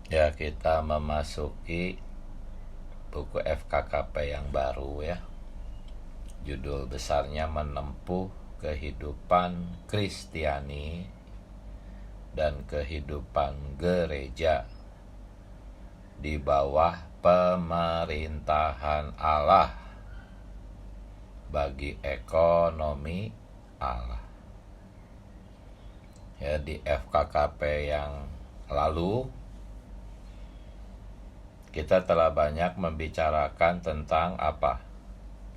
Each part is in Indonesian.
Ya, kita memasuki buku FKKP yang baru ya. Judul besarnya Menempuh Kehidupan Kristiani dan Kehidupan Gereja di bawah pemerintahan Allah bagi ekonomi Allah. Ya, di FKKP yang lalu kita telah banyak membicarakan tentang apa?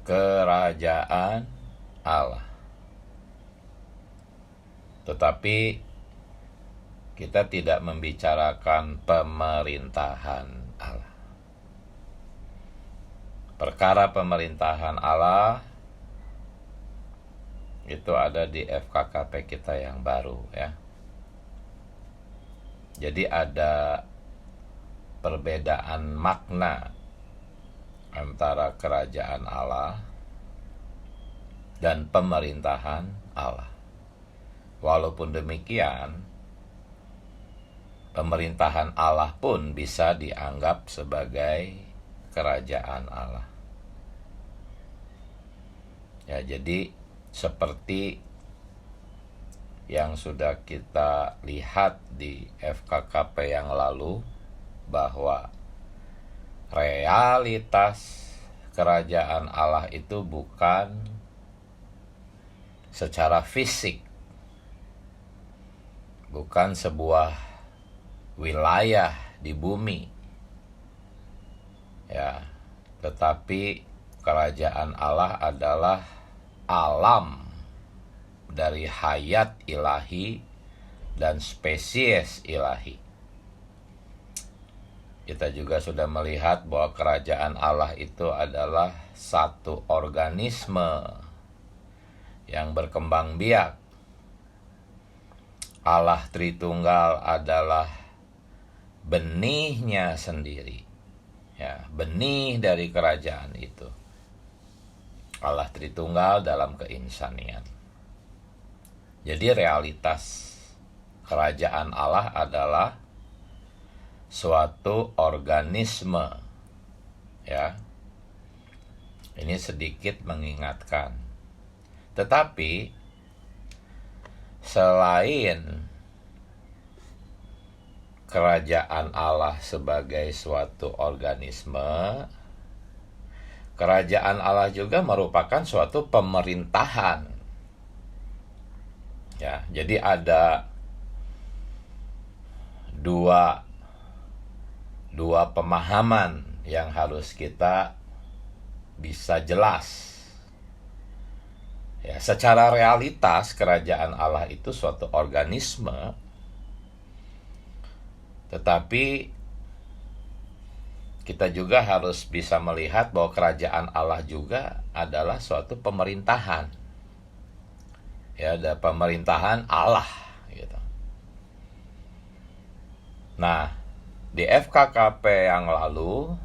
Kerajaan Allah. Tetapi kita tidak membicarakan pemerintahan Allah. Perkara pemerintahan Allah itu ada di FKKP kita yang baru ya. Jadi ada perbedaan makna antara kerajaan Allah dan pemerintahan Allah. Walaupun demikian, pemerintahan Allah pun bisa dianggap sebagai kerajaan Allah. Ya, jadi seperti yang sudah kita lihat di FKKP yang lalu, bahwa realitas kerajaan Allah itu bukan secara fisik, bukan sebuah wilayah di bumi ya, tetapi kerajaan Allah adalah alam dari hayat ilahi dan spesies ilahi. Kita juga sudah melihat bahwa kerajaan Allah itu adalah satu organisme yang berkembang biak. Allah Tritunggal adalah benihnya sendiri. Ya, benih dari kerajaan itu. Allah Tritunggal dalam keinsanian. Jadi realitas kerajaan Allah adalah suatu organisme ya. Ini sedikit mengingatkan. Tetapi selain kerajaan Allah sebagai suatu organisme, kerajaan Allah juga merupakan suatu pemerintahan. Ya, jadi ada dua pemahaman yang harus kita bisa jelas. Ya, secara realitas kerajaan Allah itu suatu organisme, tetapi kita juga harus bisa melihat bahwa kerajaan Allah juga adalah suatu pemerintahan. Ya, ada pemerintahan Allah gitu. Nah, di FKKP yang lalu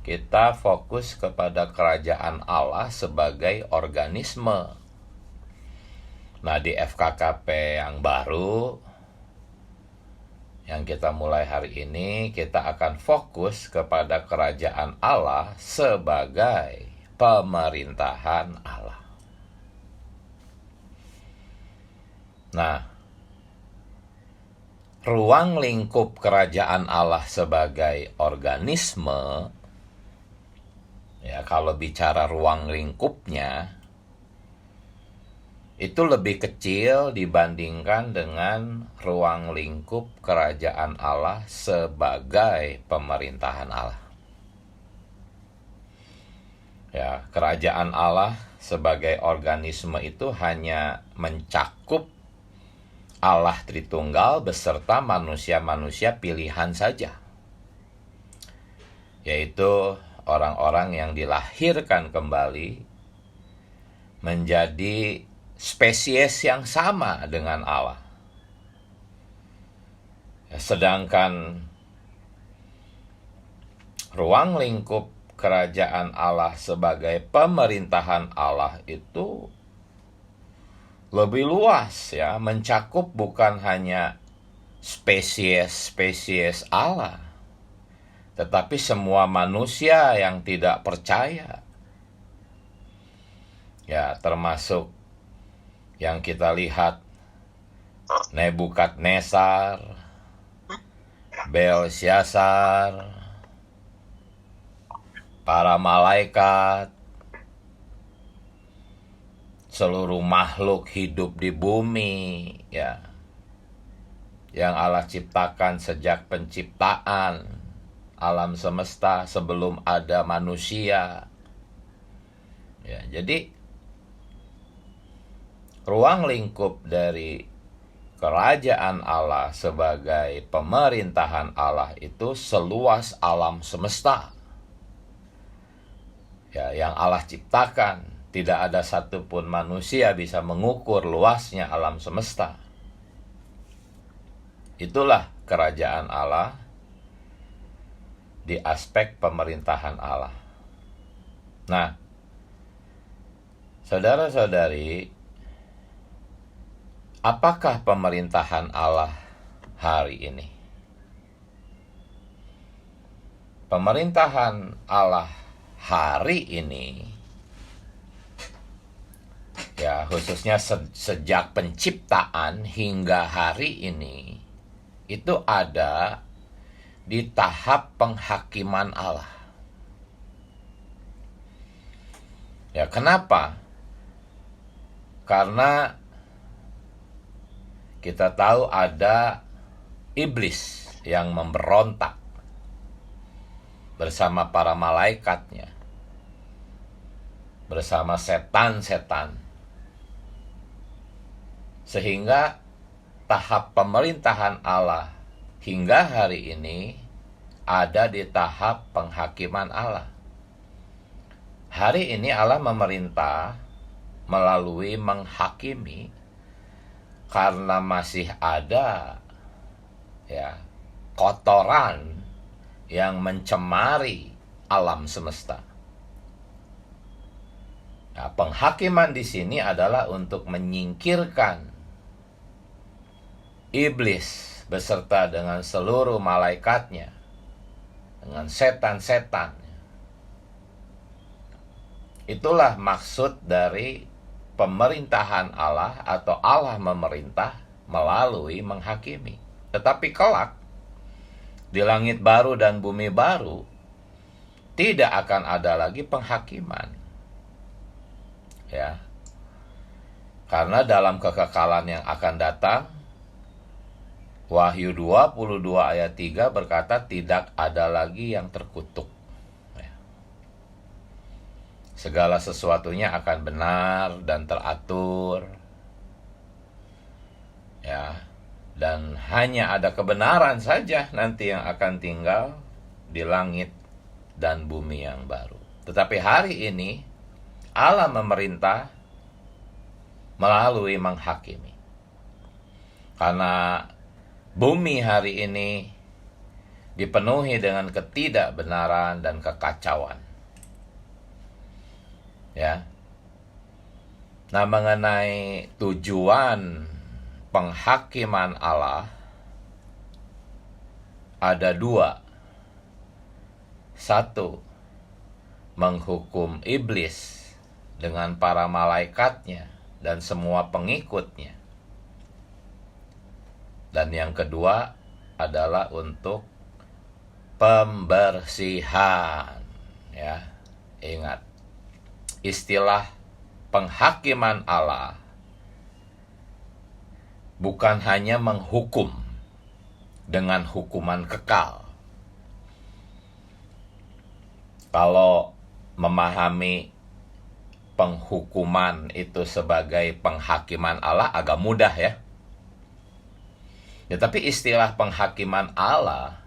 kita fokus kepada kerajaan Allah sebagai organisme. Nah, di FKKP yang baru yang kita mulai hari ini, kita akan fokus kepada kerajaan Allah sebagai pemerintahan Allah. Nah, ruang lingkup kerajaan Allah sebagai organisme, ya, kalau bicara ruang lingkupnya, itu lebih kecil dibandingkan dengan ruang lingkup kerajaan Allah sebagai pemerintahan Allah. Ya, kerajaan Allah sebagai organisme itu hanya mencakup Allah Tritunggal beserta manusia-manusia pilihan saja, yaitu orang-orang yang dilahirkan kembali menjadi spesies yang sama dengan Allah. Sedangkan ruang lingkup kerajaan Allah sebagai pemerintahan Allah itu lebih luas ya, mencakup bukan hanya spesies-spesies Allah, tetapi semua manusia yang tidak percaya. Ya, termasuk yang kita lihat Nebukadnezar, Belsyazar, para malaikat, seluruh makhluk hidup di bumi, ya, yang Allah ciptakan sejak penciptaan alam semesta sebelum ada manusia. Ya, jadi ruang lingkup dari kerajaan Allah sebagai pemerintahan Allah itu seluas alam semesta. Ya, yang Allah ciptakan, tidak ada satupun manusia bisa mengukur luasnya alam semesta. Itulah kerajaan Allah di aspek pemerintahan Allah. Nah, saudara-saudari, apakah pemerintahan Allah hari ini? Pemerintahan Allah hari ini, ya, khususnya sejak penciptaan hingga hari ini, itu ada di tahap penghakiman Allah. Ya, kenapa? Karena kita tahu ada iblis yang memberontak bersama para malaikatnya, bersama setan-setan. Sehingga tahap pemerintahan Allah hingga hari ini ada di tahap penghakiman Allah. Hari ini Allah memerintah melalui menghakimi karena masih ada, ya, kotoran yang mencemari alam semesta. Nah, penghakiman di sini adalah untuk menyingkirkan iblis beserta dengan seluruh malaikatnya, dengan setan-setan. Itulah maksud dari pemerintahan Allah atau Allah memerintah melalui menghakimi. Tetapi kelak di langit baru dan bumi baru tidak akan ada lagi penghakiman. Ya. Karena dalam kekekalan yang akan datang, Wahyu 22 ayat 3 berkata tidak ada lagi yang terkutuk. Ya. Segala sesuatunya akan benar dan teratur. Ya. Dan hanya ada kebenaran saja nanti yang akan tinggal di langit dan bumi yang baru. Tetapi hari ini Allah memerintah melalui menghakimi. Karena bumi hari ini dipenuhi dengan ketidakbenaran dan kekacauan. Ya. Nah, mengenai tujuan penghakiman Allah ada dua. Satu, menghukum iblis dengan para malaikatnya dan semua pengikutnya. Dan yang kedua adalah untuk pembersihan. Ya, ingat, istilah penghakiman Allah bukan hanya menghukum dengan hukuman kekal. Kalau memahami penghukuman itu sebagai penghakiman Allah agak mudah, ya. Ya, tapi istilah penghakiman Allah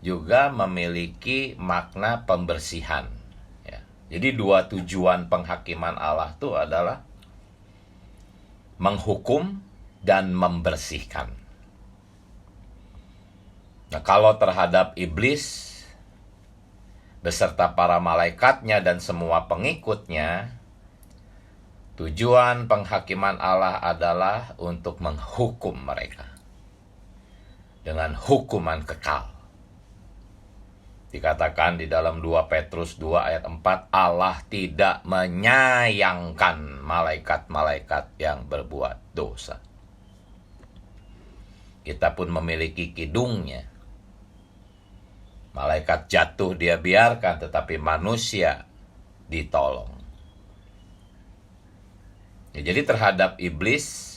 juga memiliki makna pembersihan. Ya. Jadi dua tujuan penghakiman Allah itu adalah menghukum dan membersihkan. Nah, kalau terhadap iblis beserta para malaikatnya dan semua pengikutnya, tujuan penghakiman Allah adalah untuk menghukum mereka. dengan hukuman kekal. Dikatakan di dalam 2 Petrus 2 ayat 4, Allah tidak menyayangkan malaikat-malaikat yang berbuat dosa. Kita pun memiliki kidungnya. Malaikat jatuh dia biarkan, tetapi manusia ditolong. Ya, jadi terhadap iblis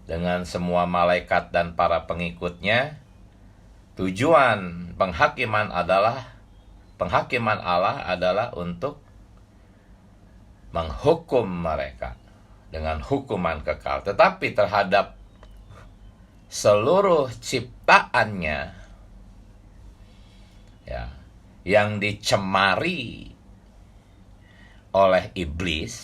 dengan semua malaikat dan para pengikutnya, tujuan penghakiman Allah adalah untuk menghukum mereka dengan hukuman kekal. Tetapi terhadap seluruh ciptaannya, ya, yang dicemari oleh iblis,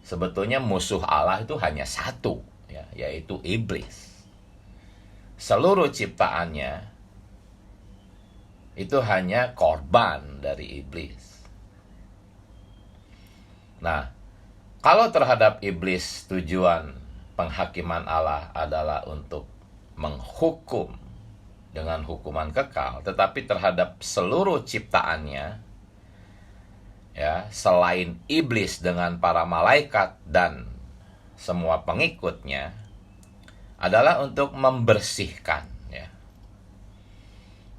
sebetulnya musuh Allah itu hanya satu, ya, yaitu iblis. Seluruh ciptaannya itu hanya korban dari iblis. Nah, kalau terhadap iblis tujuan penghakiman Allah adalah untuk menghukum dengan hukuman kekal, tetapi terhadap seluruh ciptaannya, ya, selain iblis dengan para malaikat dan semua pengikutnya, adalah untuk membersihkan, ya.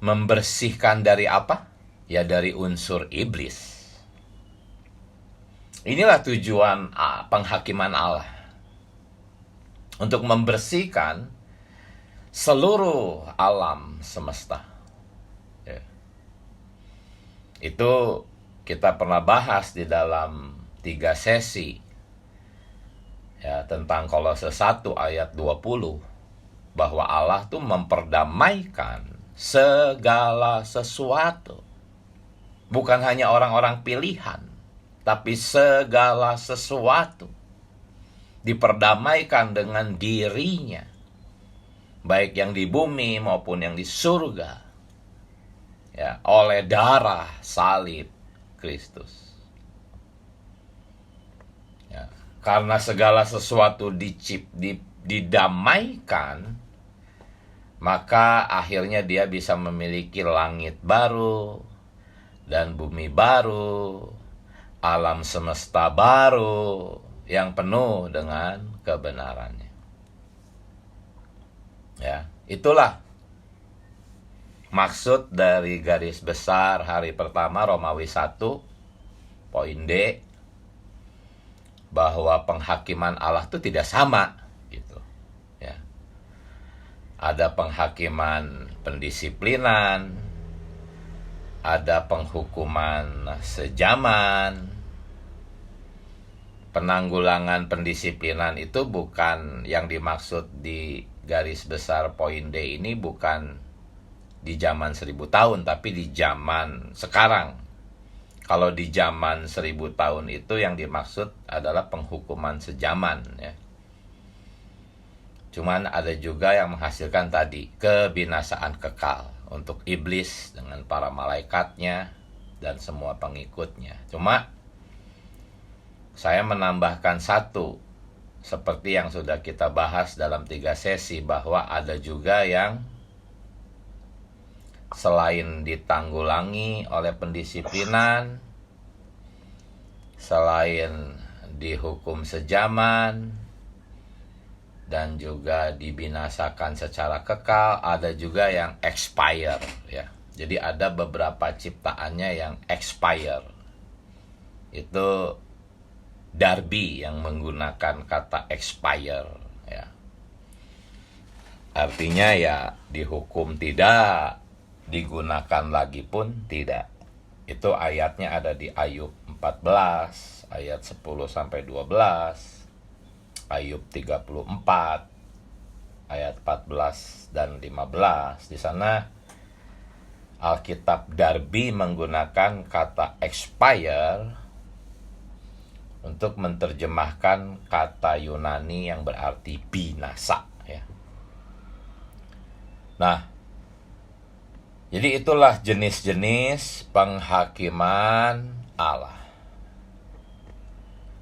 Membersihkan dari apa? Ya, dari unsur iblis. Inilah tujuan penghakiman Allah. Untuk membersihkan seluruh alam semesta. Ya. Itu kita pernah bahas di dalam 3 sesi, ya, tentang Kolose 1 ayat 20, bahwa Allah tuh memperdamaikan segala sesuatu. Bukan hanya orang-orang pilihan, tapi segala sesuatu diperdamaikan dengan dirinya, baik yang di bumi maupun yang di surga, ya, oleh darah salib Kristus. Ya, karena segala sesuatu didamaikan, maka akhirnya dia bisa memiliki langit baru dan bumi baru, alam semesta baru yang penuh dengan kebenarannya. Ya, itulah maksud dari garis besar hari pertama Romawi 1 poin D, bahwa penghakiman Allah itu tidak sama gitu, ya. Ada penghakiman pendisiplinan, ada penghukuman sejaman. Penanggulangan pendisiplinan itu bukan yang dimaksud di garis besar poin D ini, bukan di zaman 1000 tahun, tapi di zaman sekarang. Kalau di zaman 1000 tahun itu yang dimaksud adalah penghukuman sejaman, ya. Cuman ada juga yang menghasilkan tadi kebinasaan kekal untuk iblis dengan para malaikatnya dan semua pengikutnya. Cuma saya menambahkan satu, seperti yang sudah kita bahas dalam 3 sesi, bahwa ada juga yang selain ditanggulangi oleh pendisiplinan, selain dihukum sejaman, dan juga dibinasakan secara kekal, ada juga yang expire, ya. Jadi ada beberapa ciptaannya yang expire. Itu Darby yang menggunakan kata expire, ya. Artinya ya dihukum tidak, digunakan lagi pun tidak. Itu ayatnya ada di Ayub 14 ayat 10 sampai 12, Ayub 34 ayat 14 dan 15. Di sana Alkitab Darby menggunakan kata expire untuk menerjemahkan kata Yunani yang berarti binasa, ya. Nah, jadi itulah jenis-jenis penghakiman Allah.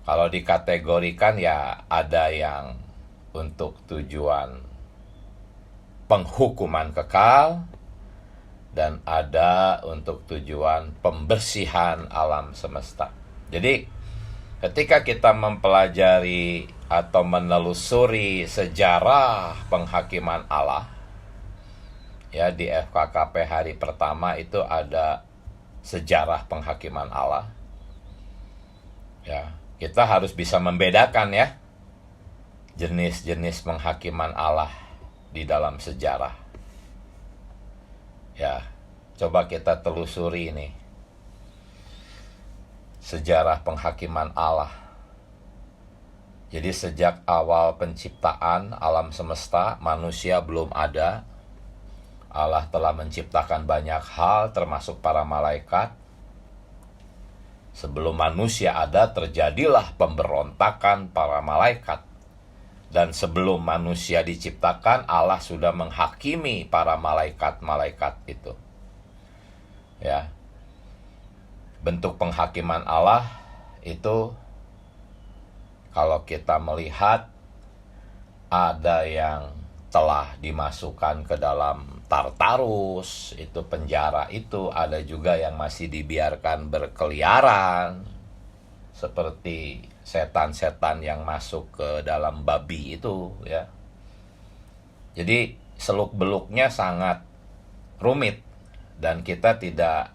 Kalau dikategorikan, ya ada yang untuk tujuan penghukuman kekal, dan ada untuk tujuan pembersihan alam semesta. Jadi ketika kita mempelajari atau menelusuri sejarah penghakiman Allah, ya, di FKKP hari pertama itu ada sejarah penghakiman Allah. Ya, kita harus bisa membedakan ya jenis-jenis penghakiman Allah di dalam sejarah. Ya, coba kita telusuri ini sejarah penghakiman Allah. Jadi sejak awal penciptaan alam semesta, manusia belum ada. Allah telah menciptakan banyak hal termasuk para malaikat. Sebelum manusia ada, terjadilah pemberontakan para malaikat. Dan sebelum manusia diciptakan, Allah sudah menghakimi para malaikat-malaikat itu. Ya. Bentuk penghakiman Allah itu, kalau kita melihat, ada yang telah dimasukkan ke dalam Tartarus, itu penjara itu. Ada juga yang masih dibiarkan berkeliaran, seperti setan-setan yang masuk ke dalam babi itu, ya. Jadi seluk-beluknya sangat rumit, dan kita tidak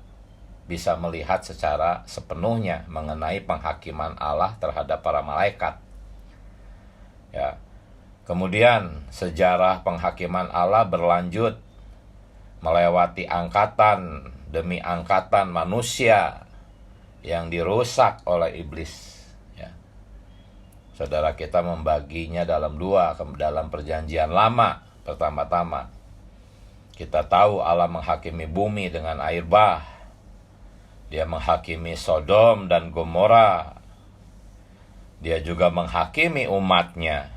bisa melihat secara sepenuhnya mengenai penghakiman Allah terhadap para malaikat. Ya. Kemudian sejarah penghakiman Allah berlanjut melewati angkatan demi angkatan manusia yang dirusak oleh iblis. Ya. Saudara, kita membaginya dalam dua. Dalam perjanjian lama, pertama-tama kita tahu Allah menghakimi bumi dengan air bah. Dia menghakimi Sodom dan Gomora. Dia juga menghakimi umatnya,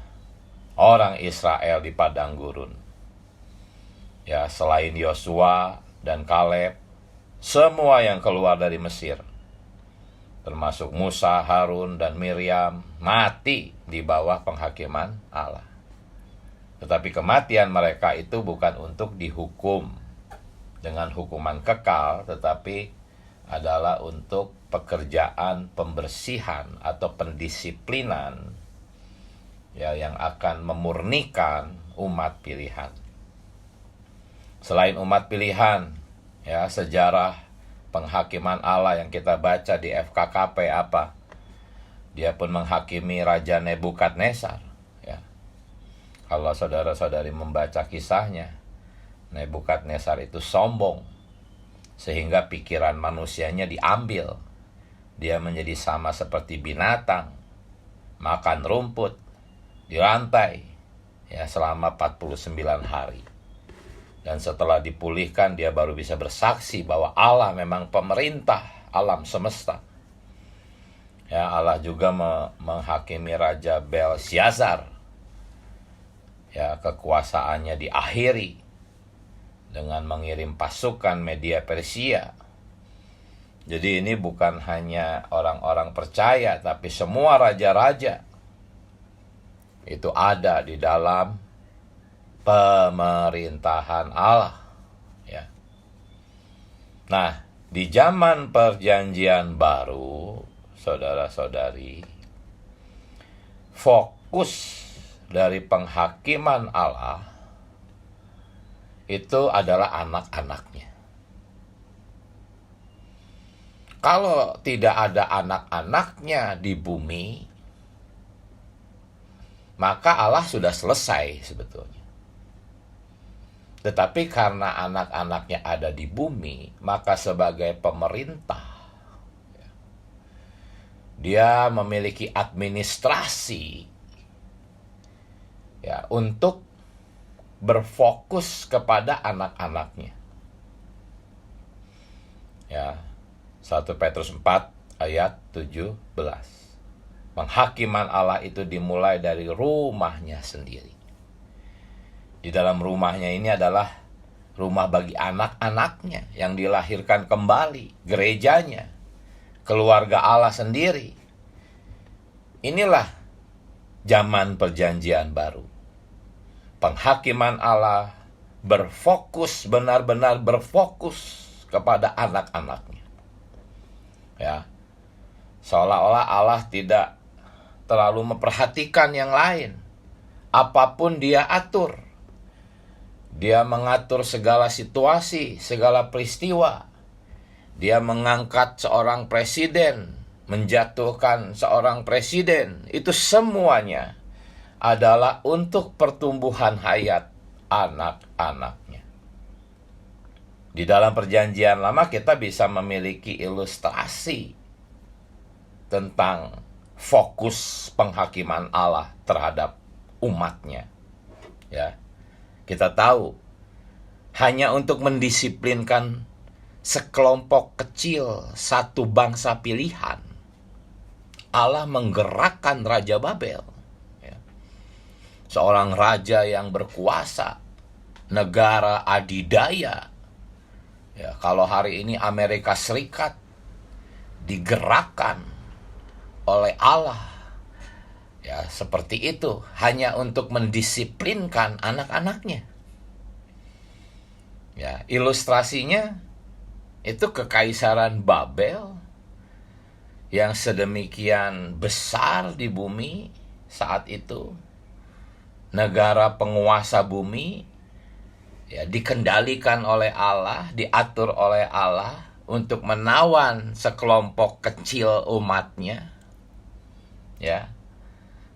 orang Israel di padang gurun. Ya, selain Yosua dan Kaleb, semua yang keluar dari Mesir, termasuk Musa, Harun, dan Miriam, mati di bawah penghakiman Allah. Tetapi kematian mereka itu bukan untuk dihukum dengan hukuman kekal, tetapi adalah untuk pekerjaan pembersihan atau pendisiplinan, ya, yang akan memurnikan umat pilihan. Selain umat pilihan, ya, sejarah penghakiman Allah yang kita baca di FKKP apa? Dia pun menghakimi Raja Nebukadnezar, ya. Kalau saudara-saudari membaca kisahnya, Nebukadnezar itu sombong sehingga pikiran manusianya diambil. Dia menjadi sama seperti binatang, makan rumput di rantai, ya, selama 49 hari. Dan setelah dipulihkan, dia baru bisa bersaksi bahwa Allah memang pemerintah alam semesta. Ya, Allah juga menghakimi Raja Belsyazar. Ya, kekuasaannya diakhiri dengan mengirim pasukan Media Persia. Jadi ini bukan hanya orang-orang percaya, tapi semua raja-raja itu ada di dalam pemerintahan Allah, ya. Nah, di zaman perjanjian baru, saudara-saudari, fokus dari penghakiman Allah itu adalah anak-anaknya. Kalau tidak ada anak-anaknya di bumi, maka Allah sudah selesai sebetulnya. Tetapi karena anak-anaknya ada di bumi, maka sebagai pemerintah, dia memiliki administrasi, ya, untuk berfokus kepada anak-anaknya. Ya, 1 Petrus 4 ayat 17. Penghakiman Allah itu dimulai dari rumahnya sendiri. Di dalam rumahnya ini adalah rumah bagi anak-anaknya yang dilahirkan kembali, gerejanya, keluarga Allah sendiri. Inilah zaman perjanjian baru. Penghakiman Allah berfokus, benar-benar berfokus kepada anak-anaknya. Ya. Seolah-olah Allah tidak terlalu memperhatikan yang lain. Apapun dia atur. Dia mengatur segala situasi, segala peristiwa. Dia mengangkat seorang presiden, menjatuhkan seorang presiden. Itu semuanya adalah untuk pertumbuhan hayat anak-anaknya. Di dalam perjanjian lama kita bisa memiliki ilustrasi tentang fokus penghakiman Allah terhadap umatnya. Ya, kita tahu hanya untuk mendisiplinkan sekelompok kecil satu bangsa pilihan, Allah menggerakkan Raja Babel. Ya. Seorang raja yang berkuasa, negara adidaya. Ya, kalau hari ini Amerika Serikat digerakkan oleh Allah, ya seperti itu, hanya untuk mendisiplinkan anak-anaknya. Ya, ilustrasinya itu kekaisaran Babel yang sedemikian besar di bumi saat itu, negara penguasa bumi, ya dikendalikan oleh Allah, diatur oleh Allah untuk menawan sekelompok kecil umatnya. Ya,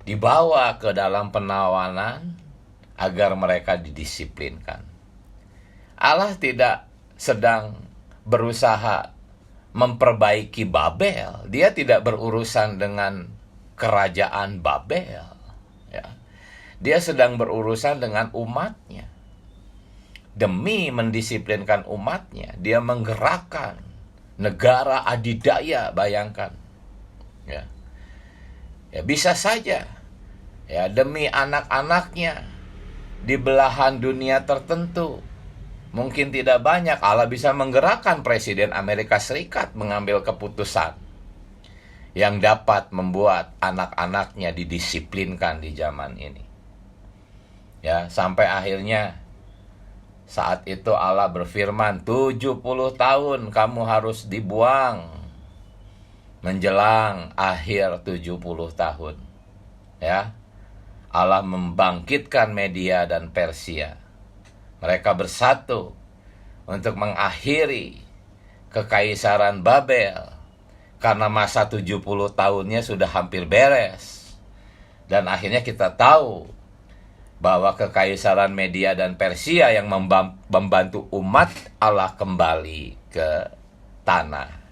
dibawa ke dalam penawanan agar mereka didisiplinkan. Allah tidak sedang berusaha memperbaiki Babel. Dia tidak berurusan dengan kerajaan Babel. Ya. Dia sedang berurusan dengan umatnya. Demi mendisiplinkan umatnya, dia menggerakkan negara adidaya, bayangkan. Ya. Ya, bisa saja ya demi anak-anaknya di belahan dunia tertentu, mungkin tidak banyak, Allah bisa menggerakkan Presiden Amerika Serikat mengambil keputusan yang dapat membuat anak-anaknya didisiplinkan di zaman ini. Ya, sampai akhirnya saat itu Allah berfirman, 70 tahun kamu harus dibuang menjelang akhir 70 tahun. Ya. Allah membangkitkan Media dan Persia. Mereka bersatu untuk mengakhiri kekaisaran Babel karena masa 70 tahunnya sudah hampir beres. Dan akhirnya kita tahu bahwa kekaisaran Media dan Persia yang membantu umat Allah kembali ke tanah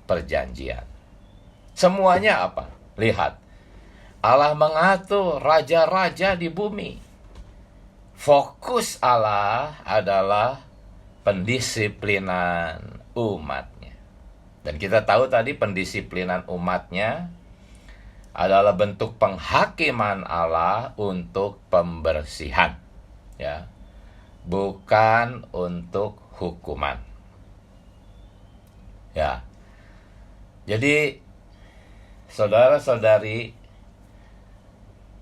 perjanjian. Semuanya apa? Lihat, Allah mengatur raja-raja di bumi. Fokus Allah adalah pendisiplinan umatnya. Dan kita tahu tadi pendisiplinan umatnya adalah bentuk penghakiman Allah untuk pembersihan. Ya. Bukan untuk hukuman. Ya. Jadi, saudara-saudari,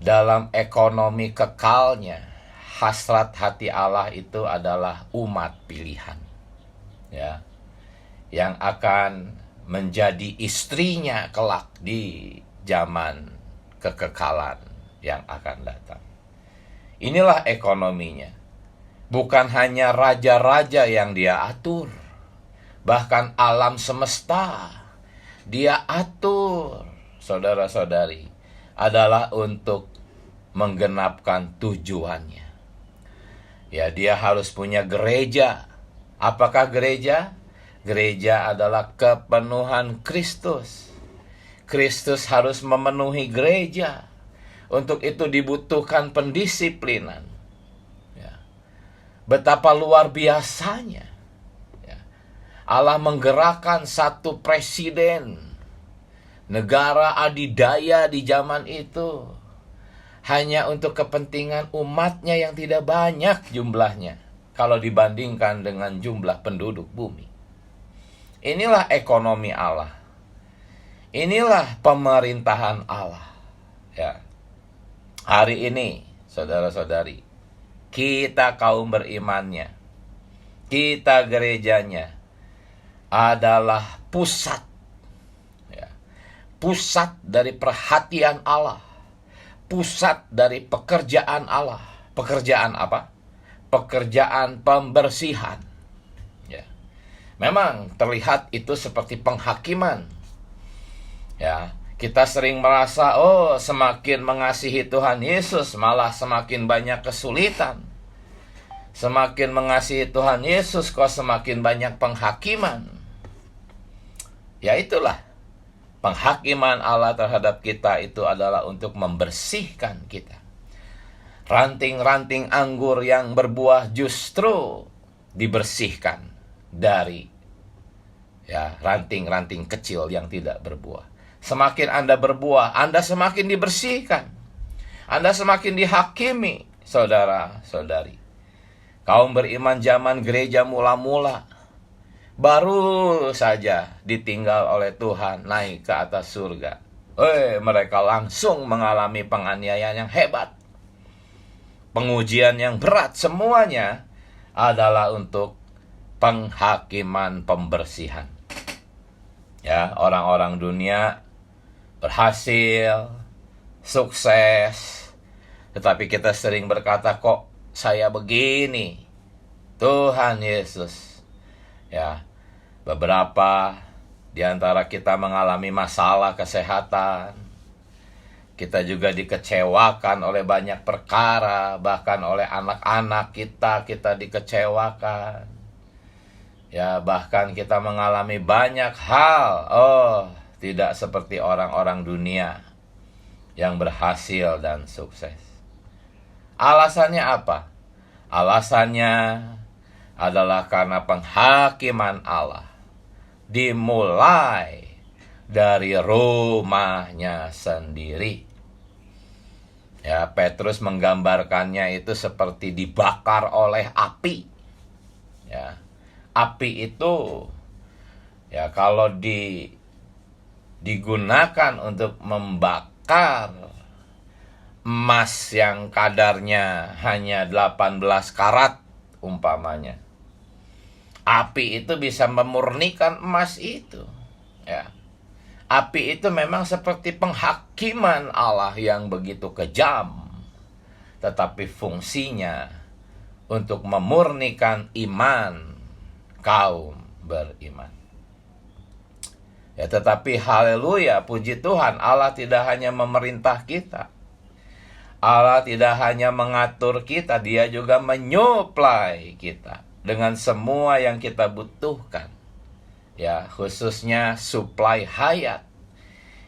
dalam ekonomi kekalnya, hasrat hati Allah itu adalah umat pilihan. Ya, yang akan menjadi istrinya kelak di zaman kekekalan yang akan datang. Inilah ekonominya. Bukan hanya raja-raja yang dia atur, bahkan alam semesta dia atur, saudara-saudari, adalah untuk menggenapkan tujuannya. Ya, dia harus punya gereja. Apakah gereja? Gereja adalah kepenuhan Kristus. Kristus harus memenuhi gereja. Untuk itu dibutuhkan pendisiplinan. Ya. Betapa luar biasanya. Allah menggerakkan satu presiden negara adidaya di zaman itu hanya untuk kepentingan umatnya yang tidak banyak jumlahnya kalau dibandingkan dengan jumlah penduduk bumi. Inilah ekonomi Allah. Inilah pemerintahan Allah. Ya. Hari ini, saudara-saudari, kita kaum berimannya, kita gerejanya adalah pusat, ya, pusat dari perhatian Allah, pusat dari pekerjaan Allah. Pekerjaan apa? Pekerjaan pembersihan. Ya. Memang terlihat itu seperti penghakiman. Ya, kita sering merasa, oh, semakin mengasihi Tuhan Yesus malah semakin banyak kesulitan. Semakin mengasihi Tuhan Yesus kok semakin banyak penghakiman. Ya itulah, penghakiman Allah terhadap kita itu adalah untuk membersihkan kita. Ranting-ranting anggur yang berbuah justru dibersihkan dari ranting-ranting kecil yang tidak berbuah. Semakin Anda berbuah, Anda semakin dibersihkan. Anda semakin dihakimi, saudara-saudari. Kaum beriman zaman gereja mula-mula baru saja ditinggal oleh Tuhan naik ke atas surga. Mereka langsung mengalami penganiayaan yang hebat, pengujian yang berat. Semuanya adalah untuk penghakiman pembersihan. Ya, orang-orang dunia berhasil, sukses, tetapi kita sering berkata, kok saya begini? Tuhan Yesus, ya, beberapa di antara kita mengalami masalah kesehatan. Kita juga dikecewakan oleh banyak perkara, bahkan oleh anak-anak kita dikecewakan. Ya, bahkan kita mengalami banyak hal. Tidak seperti orang-orang dunia yang berhasil dan sukses. Alasannya apa? Alasannya adalah karena penghakiman Allah dimulai dari rumahnya sendiri. Ya, Petrus menggambarkannya itu seperti dibakar oleh api. Ya, api itu ya kalau digunakan untuk membakar emas yang kadarnya hanya 18 karat umpamanya, api itu bisa memurnikan emas itu. Ya, api itu memang seperti penghakiman Allah yang begitu kejam, tetapi fungsinya untuk memurnikan iman kaum beriman. Ya, tetapi haleluya, puji Tuhan, Allah tidak hanya memerintah kita, Allah tidak hanya mengatur kita, Dia juga menyuplai kita dengan semua yang kita butuhkan. Ya, khususnya suplai hayat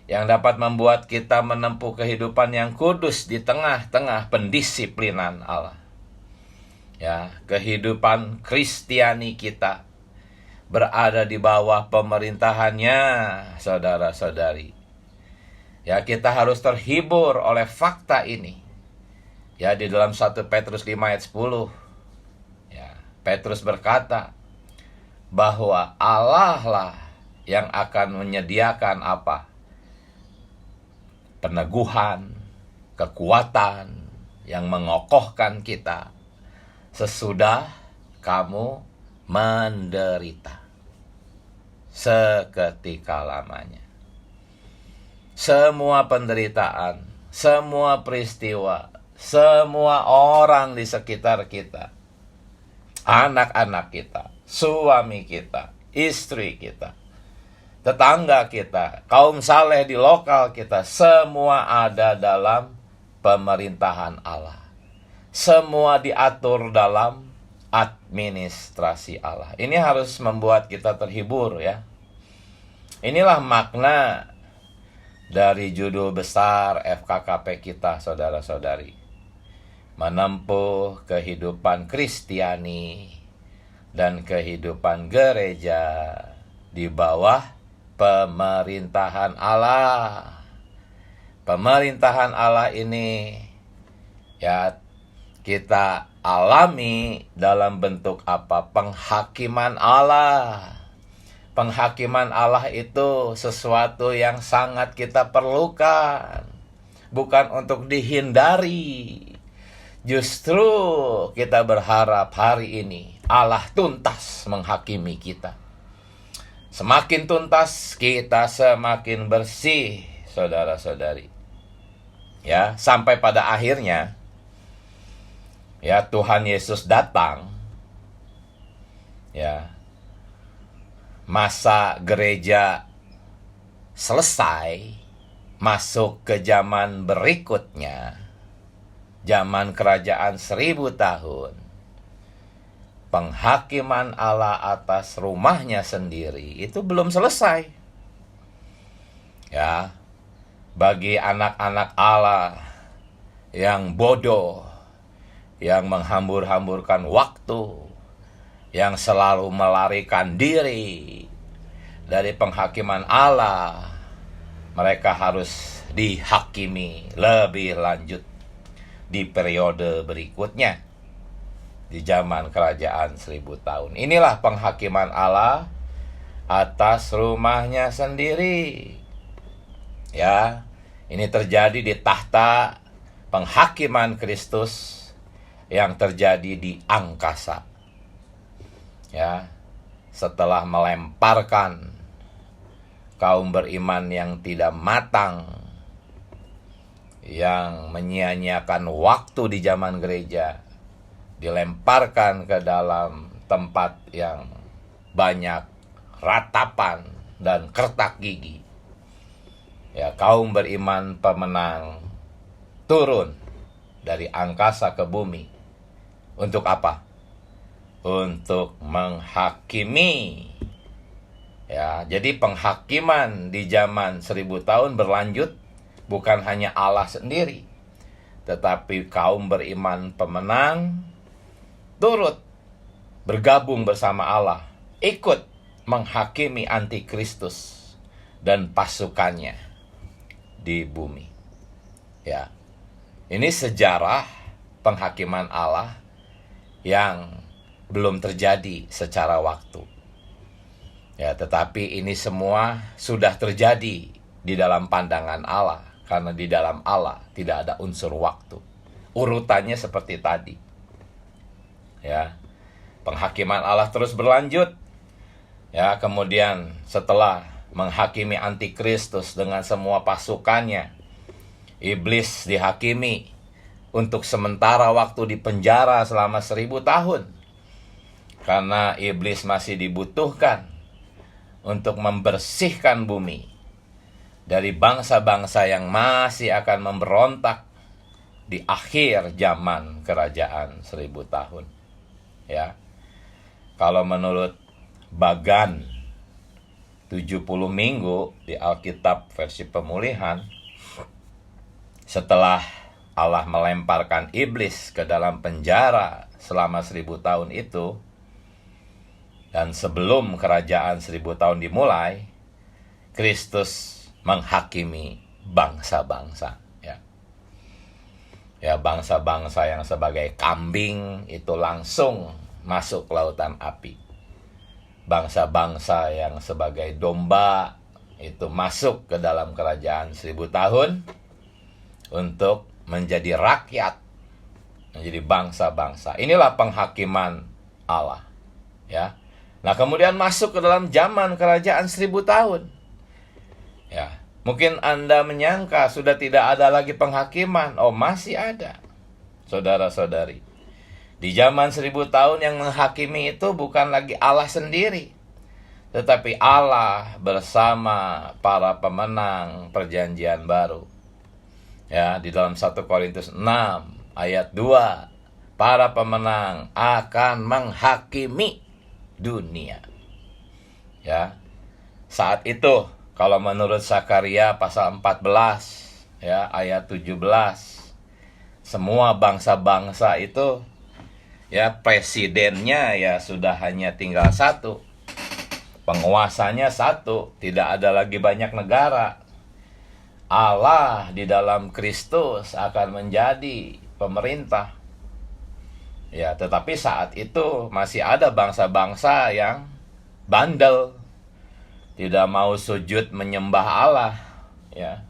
yang dapat membuat kita menempuh kehidupan yang kudus di tengah-tengah pendisiplinan Allah. Ya, kehidupan Kristiani kita berada di bawah pemerintahannya, saudara-saudari. Ya, kita harus terhibur oleh fakta ini. Ya, di dalam 1 Petrus 5 ayat 10. Ya, Petrus berkata bahwa Allah lah yang akan menyediakan apa? Peneguhan, kekuatan yang mengokohkan kita sesudah kamu menderita seketika lamanya. Semua penderitaan, semua peristiwa, semua orang di sekitar kita, anak-anak kita, suami kita, istri kita, tetangga kita, kaum saleh di lokal kita, semua ada dalam pemerintahan Allah. Semua diatur dalam administrasi Allah. Ini harus membuat kita terhibur, ya. Inilah makna dari judul besar FKKP kita, saudara-saudari. Menempuh kehidupan Kristiani dan kehidupan gereja di bawah pemerintahan Allah. Pemerintahan Allah ini ya kita alami dalam bentuk apa? Penghakiman Allah. Penghakiman Allah itu sesuatu yang sangat kita perlukan, bukan untuk dihindari. Justru kita berharap hari ini Allah tuntas menghakimi kita. Semakin tuntas kita semakin bersih, saudara-saudari. Ya, sampai pada akhirnya ya Tuhan Yesus datang. Ya. Masa gereja selesai, masuk ke zaman berikutnya. Zaman kerajaan 1000 tahun. Penghakiman Allah atas rumahnya sendiri itu belum selesai. Ya, bagi anak-anak Allah yang bodoh, yang menghambur-hamburkan waktu, yang selalu melarikan diri dari penghakiman Allah, mereka harus dihakimi lebih lanjut di periode berikutnya, di zaman kerajaan 1000 tahun. Inilah penghakiman Allah atas rumahnya sendiri. Ya, ini terjadi di tahta penghakiman Kristus yang terjadi di angkasa. Ya, setelah melemparkan kaum beriman yang tidak matang, yang menyia-nyiakan waktu di zaman gereja, dilemparkan ke dalam tempat yang banyak ratapan dan kertak gigi. Ya, kaum beriman pemenang turun dari angkasa ke bumi. Untuk apa? Untuk menghakimi. Ya, jadi penghakiman di zaman 1000 tahun berlanjut. Bukan hanya Allah sendiri, tetapi kaum beriman pemenang turut bergabung bersama Allah, ikut menghakimi antikristus dan pasukannya di bumi. Ya, ini sejarah penghakiman Allah yang belum terjadi secara waktu. Ya, tetapi ini semua sudah terjadi di dalam pandangan Allah. Karena di dalam Allah tidak ada unsur waktu. Urutannya seperti tadi. Ya. Penghakiman Allah terus berlanjut. Ya, kemudian setelah menghakimi antikristus dengan semua pasukannya, iblis dihakimi untuk sementara waktu di penjara selama 1000 tahun. Karena iblis masih dibutuhkan untuk membersihkan bumi dari bangsa-bangsa yang masih akan memberontak di akhir zaman kerajaan 1000 tahun. Ya. Kalau menurut Bagan 70 minggu di Alkitab versi pemulihan, setelah Allah melemparkan iblis ke dalam penjara selama 1000 tahun itu, dan sebelum kerajaan 1000 tahun dimulai, Kristus menghakimi bangsa-bangsa. Ya, bangsa-bangsa yang sebagai kambing itu langsung masuk lautan api. Bangsa-bangsa yang sebagai domba itu masuk ke dalam kerajaan 1000 tahun untuk menjadi rakyat, menjadi bangsa-bangsa. Inilah penghakiman Allah. Ya. Nah, kemudian masuk ke dalam zaman kerajaan 1000 tahun. Ya, mungkin Anda menyangka sudah tidak ada lagi penghakiman. Oh, masih ada, saudara-saudari. Di zaman 1000 tahun yang menghakimi itu bukan lagi Allah sendiri, tetapi Allah bersama para pemenang perjanjian baru. Ya, di dalam 1 Korintus 6 ayat 2, para pemenang akan menghakimi dunia. Ya, saat itu kalau menurut Zakaria pasal 14 ya ayat 17, semua bangsa-bangsa itu ya presidennya ya sudah hanya tinggal satu. Penguasanya satu, tidak ada lagi banyak negara. Allah di dalam Kristus akan menjadi pemerintah. Ya, tetapi saat itu masih ada bangsa-bangsa yang bandel, tidak mau sujud menyembah Allah, ya.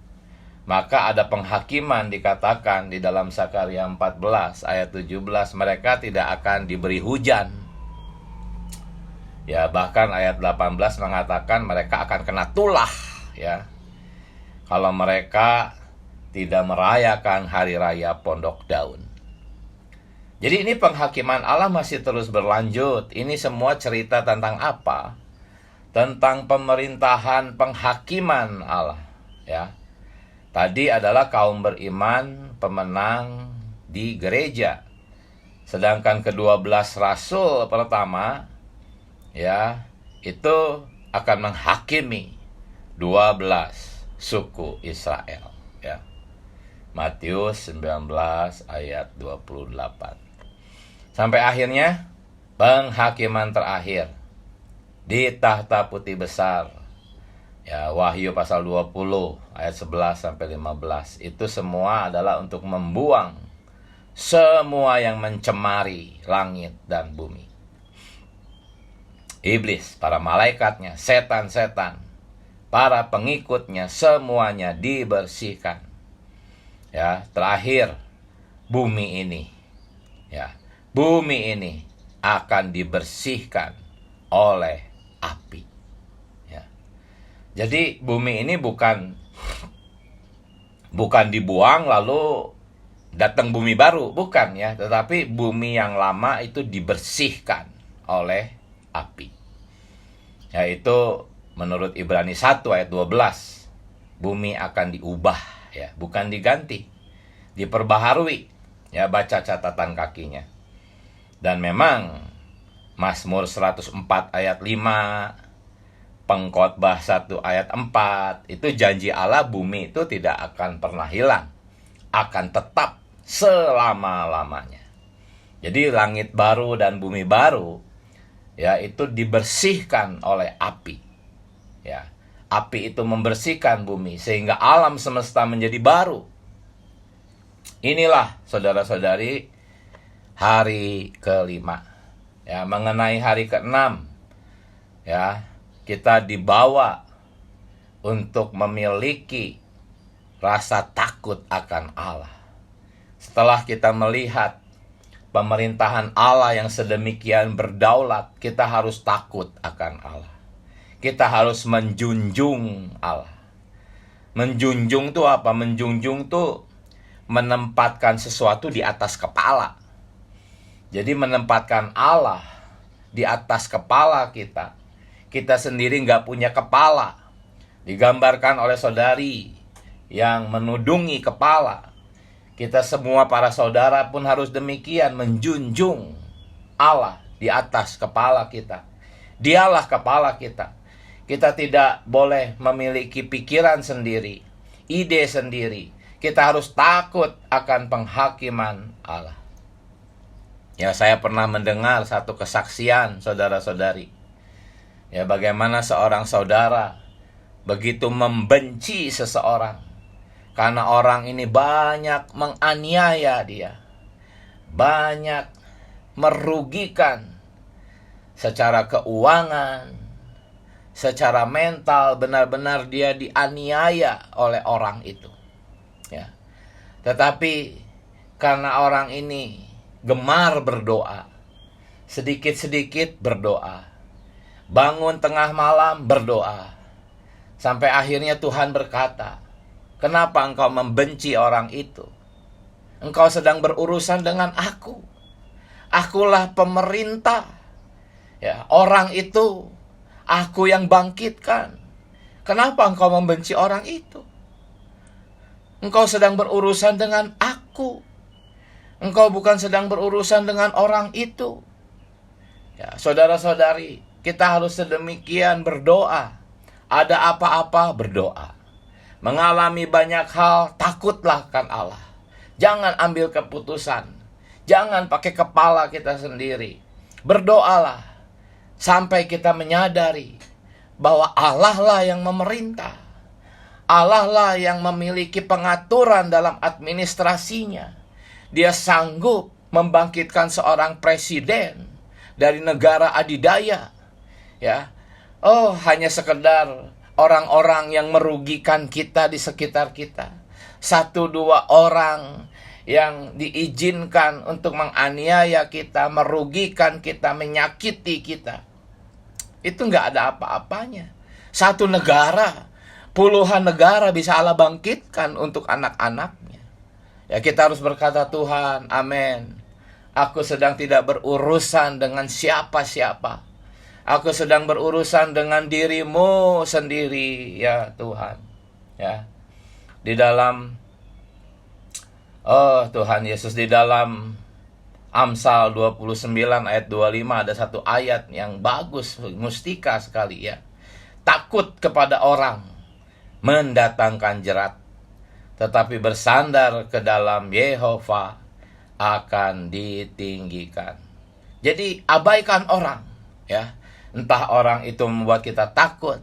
Maka ada penghakiman dikatakan di dalam Zakaria 14 ayat 17, mereka tidak akan diberi hujan. Ya, bahkan ayat 18 mengatakan mereka akan kena tulah, ya, kalau mereka tidak merayakan hari raya Pondok Daun. Jadi ini penghakiman Allah masih terus berlanjut. Ini semua cerita tentang apa? Tentang pemerintahan penghakiman Allah, ya. Tadi adalah kaum beriman pemenang di gereja. Sedangkan ke-12 rasul pertama, ya, itu akan menghakimi 12 suku Israel, ya. Matius 19 ayat 28. Sampai akhirnya penghakiman terakhir di tahta putih besar. Ya, Wahyu pasal 20 ayat 11 sampai 15. Itu semua adalah untuk membuang semua yang mencemari langit dan bumi. Iblis, para malaikatnya, setan-setan, para pengikutnya, semuanya dibersihkan. Ya, terakhir bumi ini, ya, bumi ini akan dibersihkan oleh api. Ya. Jadi bumi ini bukan dibuang lalu datang bumi baru, bukan, ya, tetapi bumi yang lama itu dibersihkan oleh api. Yaitu menurut Ibrani 1 ayat 12, bumi akan diubah, ya, bukan diganti, diperbaharui. Ya, baca catatan kakinya. Dan memang Mazmur 104 ayat 5, Pengkhotbah 1 ayat 4, itu janji Allah bumi itu tidak akan pernah hilang, akan tetap selama-lamanya. Jadi langit baru dan bumi baru, ya, itu dibersihkan oleh api. Ya, api itu membersihkan bumi sehingga alam semesta menjadi baru. Inilah saudara-saudari hari kelima. Ya, mengenai hari keenam, ya, kita dibawa untuk memiliki rasa takut akan Allah. Setelah kita melihat pemerintahan Allah yang sedemikian berdaulat, kita harus takut akan Allah. Kita harus menjunjung Allah. Menjunjung itu apa? Menjunjung itu menempatkan sesuatu di atas kepala. Jadi menempatkan Allah di atas kepala kita. Kita sendiri nggak punya kepala. Digambarkan oleh saudari yang menudungi kepala. Kita semua para saudara pun harus demikian, menjunjung Allah di atas kepala kita. Dialah kepala kita. Kita tidak boleh memiliki pikiran sendiri, ide sendiri. Kita harus takut akan penghakiman Allah. Ya, saya pernah mendengar satu kesaksian saudara-saudari. Ya, bagaimana seorang saudara begitu membenci seseorang karena orang ini banyak menganiaya dia, banyak merugikan secara keuangan, secara mental, benar-benar dia dianiaya oleh orang itu. Ya. Tetapi karena orang ini gemar berdoa, sedikit-sedikit berdoa, bangun tengah malam berdoa, sampai akhirnya Tuhan berkata, "Kenapa engkau membenci orang itu? Engkau sedang berurusan dengan aku. Akulah pemerintah. Ya, orang itu aku yang bangkitkan. Kenapa engkau membenci orang itu? Engkau sedang berurusan dengan aku. Engkau bukan sedang berurusan dengan orang itu." Ya, saudara-saudari, kita harus sedemikian berdoa. Ada apa-apa berdoa. Mengalami banyak hal, takutlah akan Allah. Jangan ambil keputusan. Jangan pakai kepala kita sendiri. Berdoalah sampai kita menyadari bahwa Allah lah yang memerintah. Allah lah yang memiliki pengaturan dalam administrasinya. Dia sanggup membangkitkan seorang presiden dari negara adidaya. Ya, hanya sekedar orang-orang yang merugikan kita di sekitar kita. satu dua orang yang diizinkan untuk menganiaya kita, merugikan kita, menyakiti kita. Itu nggak ada apa-apanya. Satu negara, puluhan negara bisa Allah bangkitkan untuk anak-anaknya. Ya, kita harus berkata, Tuhan, amin. Aku sedang tidak berurusan dengan siapa-siapa. Aku sedang berurusan dengan dirimu sendiri, ya Tuhan. Ya. Di dalam Tuhan Yesus, di dalam Amsal 29 ayat 25 ada satu ayat yang bagus, mustika sekali ya. Takut kepada orang mendatangkan jerat, tetapi bersandar ke dalam Yehova akan ditinggikan. Jadi abaikan orang, ya. Entah orang itu membuat kita takut,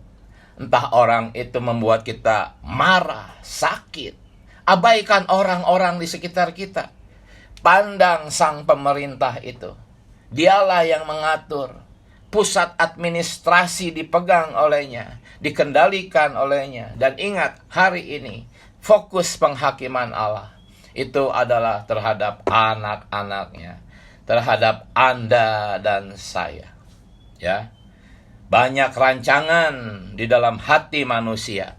entah orang itu membuat kita marah, sakit. Abaikan orang-orang di sekitar kita. Pandang sang pemerintah itu. Dialah yang mengatur. Pusat administrasi dipegang olehnya, dikendalikan olehnya. Dan ingat, hari ini fokus penghakiman Allah itu adalah terhadap anak-anaknya, terhadap Anda dan saya. Ya. Banyak rancangan di dalam hati manusia.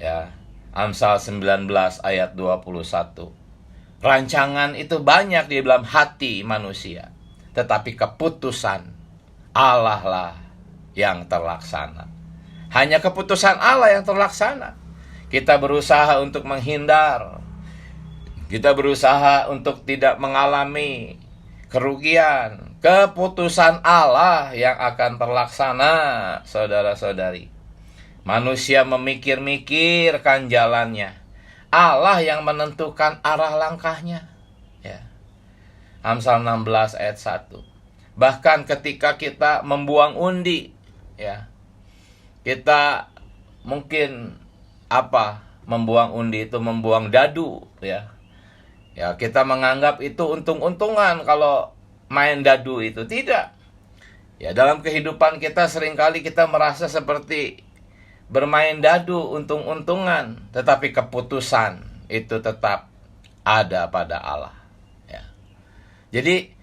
Ya. Amsal 19 ayat 21. Rancangan itu banyak di dalam hati manusia, tetapi keputusan Allah lah yang terlaksana. Hanya keputusan Allah yang terlaksana. Kita berusaha untuk menghindar. Kita berusaha untuk tidak mengalami kerugian. Keputusan Allah yang akan terlaksana, saudara-saudari. Manusia memikir-mikirkan jalannya. Allah yang menentukan arah langkahnya. Ya. Amsal 16 ayat 1. Bahkan ketika kita membuang undi, ya. Kita mungkin membuang undi itu membuang dadu, ya. Ya, kita menganggap itu untung-untungan kalau main dadu itu. Tidak. Ya, dalam kehidupan kita seringkali kita merasa seperti bermain dadu, untung-untungan, tetapi keputusan itu tetap ada pada Allah. Ya. Jadi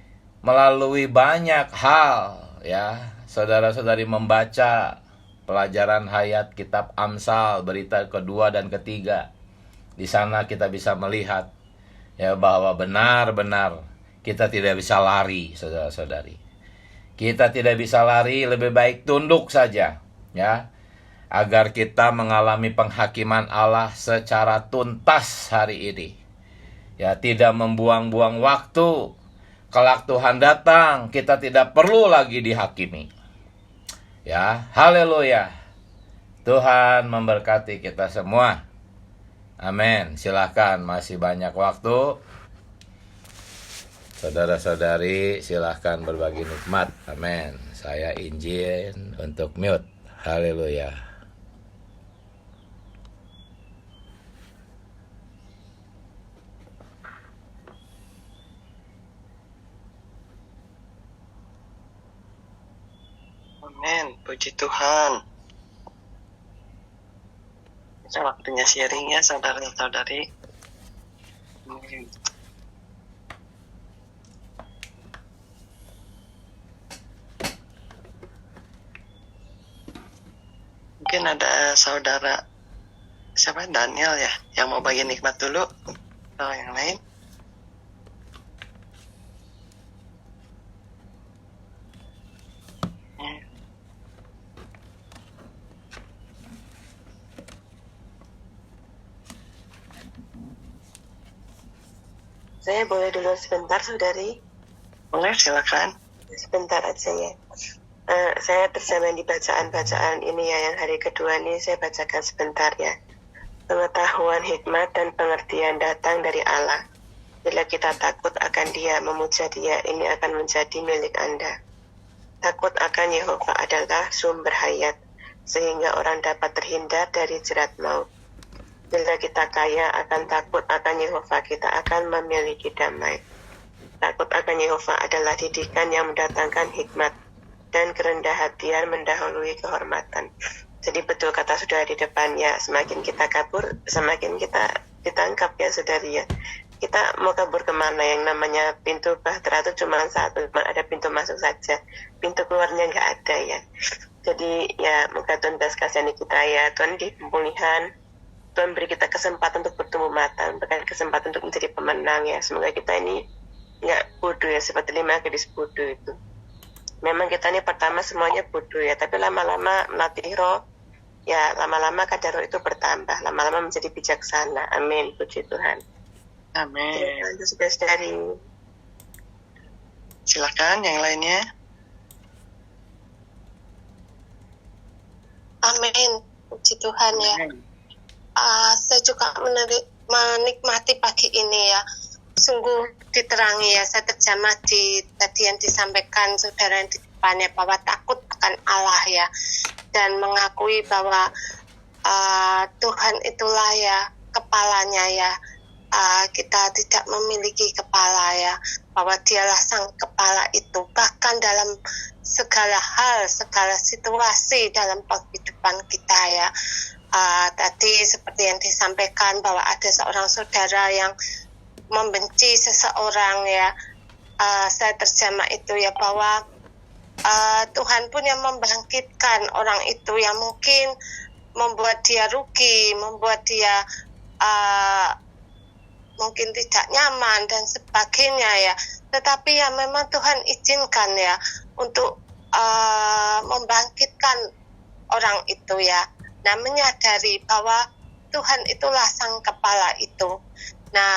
melalui banyak hal, ya, saudara-saudari membaca pelajaran hayat kitab Amsal, berita kedua dan ketiga. Di sana kita bisa melihat ya bahwa benar-benar kita tidak bisa lari, saudara-saudari. Kita tidak bisa lari, lebih baik tunduk saja, ya. Agar kita mengalami penghakiman Allah secara tuntas hari ini. Ya, tidak membuang-buang waktu. Kelak Tuhan datang, kita tidak perlu lagi dihakimi. Ya, haleluya. Tuhan memberkati kita semua. Amin. Silakan, masih banyak waktu. Saudara-saudari, silakan berbagi nikmat. Amin. Saya izin untuk mute. Haleluya. Amin, puji Tuhan. Kita waktunya sharing ya, saudara-saudari. Mungkin ada saudara siapa, Daniel ya, yang mau bagi nikmat dulu atau yang lain. Saya boleh dulu sebentar, saudari? Boleh, silakan. Sebentar aja ya. Saya terjemahan di bacaan-bacaan ini ya, yang hari kedua ini saya bacakan sebentar ya. Pengetahuan, hikmat, dan pengertian datang dari Allah. Bila kita takut akan Dia, memuja Dia, ini akan menjadi milik Anda. Takut akan Yehova adalah sumber hayat, sehingga orang dapat terhindar dari jerat maut. Bila kita kaya akan takut akan Yehova, kita akan memiliki damai. Takut akan Yehova adalah didikan yang mendatangkan hikmat, dan kerendah hatian mendahului kehormatan. Jadi betul kata saudara di depan ya, semakin kita kabur, semakin kita ditangkap ya saudari ya. Kita mau kabur kemana? Yang namanya pintu bahtera itu cuma satu, cuma ada pintu masuk saja, pintu keluarnya nggak ada ya. Jadi ya moga Tuhan belas kasihani kita ya. Tuhan di pemulihan, Tuhan beri kita kesempatan untuk bertumbuh mata, berikan kesempatan untuk menjadi pemenang ya. Semoga kita ini nggak bodoh ya, seperti 5 gadis bodoh itu. Memang kita ini pertama semuanya bodoh ya, tapi lama-lama melatih roh, ya lama-lama kadar roh itu bertambah, lama-lama menjadi bijaksana. Amin, puji Tuhan. Amin. Terima kasih saudari. Silakan yang lainnya. Amin, puji Tuhan ya. Saya juga menikmati pagi ini ya. Sungguh diterangi ya, saya terjamah di tadi yang disampaikan saudara yang di depannya, bahwa takut akan Allah ya, dan mengakui bahwa Tuhan itulah ya kepalanya ya. Kita tidak memiliki kepala ya, bahwa dialah sang kepala itu, bahkan dalam segala hal, segala situasi dalam kehidupan kita ya. Tadi seperti yang disampaikan bahwa ada seorang saudara yang membenci seseorang ya, saya terjemah itu ya, bahwa Tuhan pun yang membangkitkan orang itu yang mungkin membuat dia rugi, membuat dia mungkin tidak nyaman dan sebagainya ya, tetapi ya memang Tuhan izinkan ya untuk membangkitkan orang itu ya. Nah, menyadari bahwa Tuhan itulah sang kepala itu. Nah,